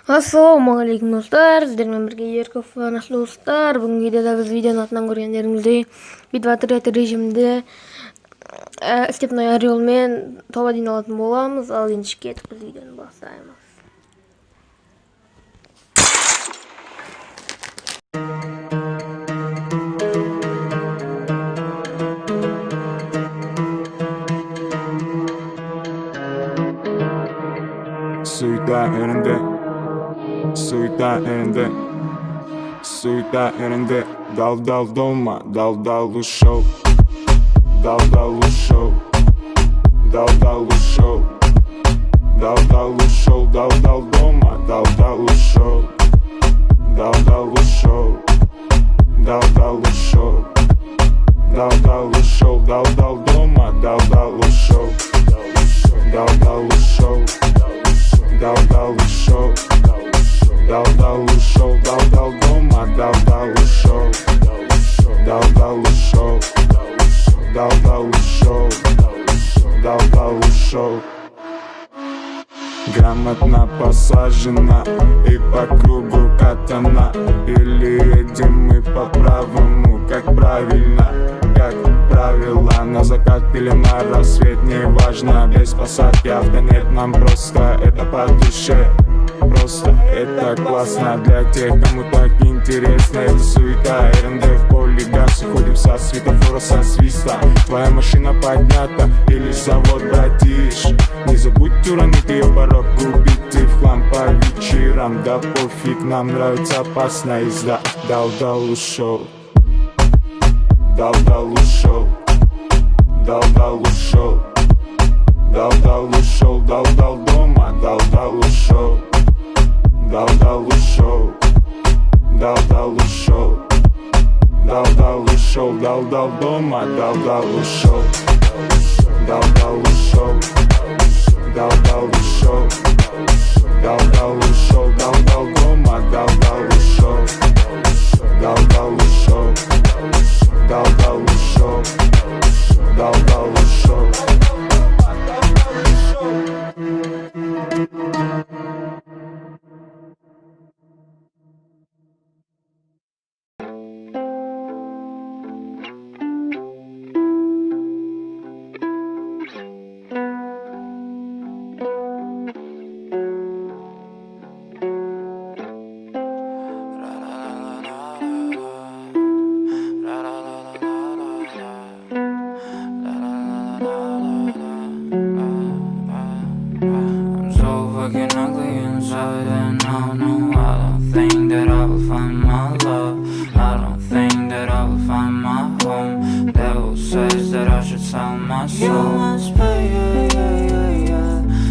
Ассалаумағалейкум достар, сіздермен бірге Ерков Нашлы достар. Бүгінгі видеода біз видеоның атынан көргендеріңіздей битватрет режимде степной орелмен тоба дейін алатын боламыз. Ал енді кетіп біз видеоны бастаймыз. Суета ерінде, дал дома, дал ушел, дал ушел, дал ушел, дал дома, дал ушел, дал ушел, дал ушел, дал ушел, дал дома, дал ушел, дал ушел, дал ушел, дал ушел, дал дома, дал ушел, дал ушел, дал ушел. Грамотно посажена и по кругу катана. Или едем мы по правому, как правильно, как правило. На закат или на рассвет, не важно. Без посадки авто нет, нам просто это по душе. Просто это классно для тех, кому так интересно. Это суета, РНД в поле газ. Уходим со светофора, со свиста. Твоя машина поднята или завод, братиш. Не забудь уронить ее порог, купить и в хлам по вечерам. Да пофиг, нам нравится опасная езда. Дал ушел, дал ушел, дал ушел, дал ушел, дал дома, дал ушел, дал ушел, дал ушел, дал ушел, дал дома, дал ушел, дал ушел, дал ушел, дал ушел, дал дома, дал ушел, дал ушел, дал ушел, дал ушел. I'm so fucking ugly inside, and I don't think that I will find my love. I don't think that I will find my home. Devil says that I should sell my soul. You must pay,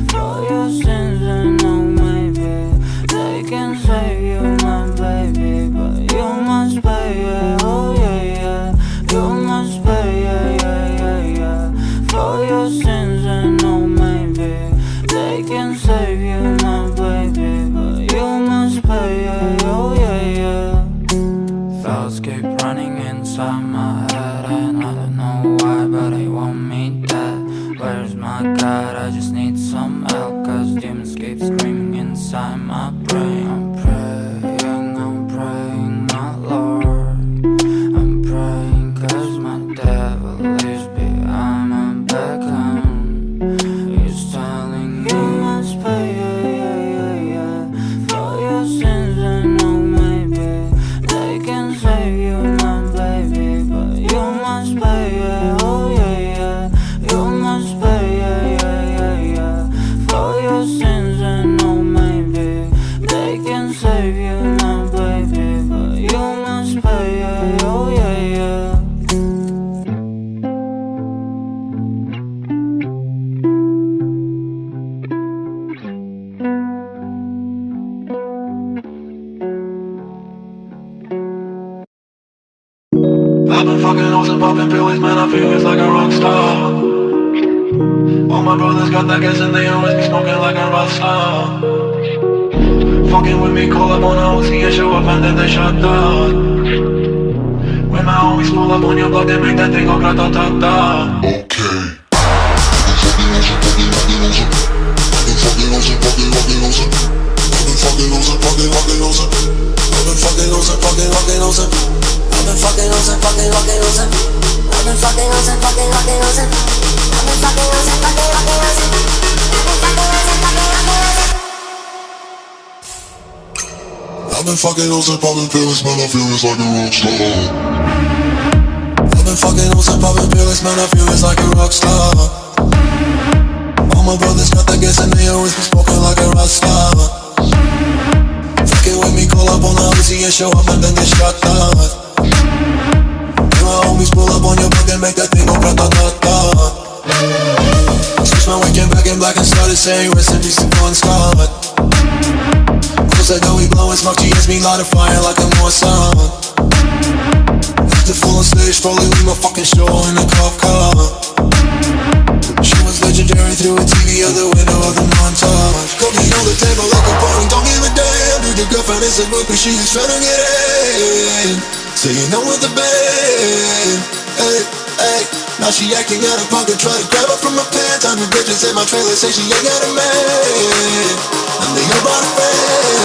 for your sins, and no maybe they can save you, my baby, but you must pay, oh yeah, you must pay, for your sins, and no maybe they can save you, my baby, but you must pay, oh yeah. Thoughts keep running inside my head, and I don't know why, but they want me dead. Where's my God? I just need some help, cause demons keep screaming inside my brain. I'm praying, my Lord. I'm praying cause my devil is behind my back, he's telling me you must pay, for your sins, and no maybe they can save you, my baby, but you must pay, oh yeah, you must pay, for your sins, and no maybe they can save you, my baby, but you must pay, oh yeah. I've been fucking hoes and popping pills, man, I feel it's like a rock star. All my brothers got that gas and they always be smoking like a rock star. Fucking with me, call up on a Uzi and show up and then they shut down. When my homies pull up on your block, they make that thing go grata-ta-ta. Okay. Fucking losing, fucking losing, fucking losing, fucking losing, fucking losing. losing. I've been fucking losing, fucking losing. I've been fucking losing, fucking losing. I've been fucking losing, fucking losing. I've been fucking losing, popping pills, man, I feel it's like a rock star. I've been fucking losing, popping pills, man, I feel it's like a rock star. All my brothers got that gas and they always be smoking like a rock star. Fucking with me, call up on the Uzi and show up and then get shot down. Me and my homies pull up on your block and make that thing go grata-ta-ta. Switch my weekend back in black and started saying rest in peace to Bon Scott. Close that door, we blowin' smoke, GS me light a fire like a Mossad. After full on stage, probably leave my fucking show in a cop car. She was legendary through a TV out the window of the montage. Cooking on the table like a party, don't give a damn. Dude, your girlfriend is a groupie, she is tryna get in. Saying no with the band. Hey, hey. Now she acting out of pocket, try to grab her from my pants. I'm the bitches in my trailer, say she ain't got a man. And they about a friend.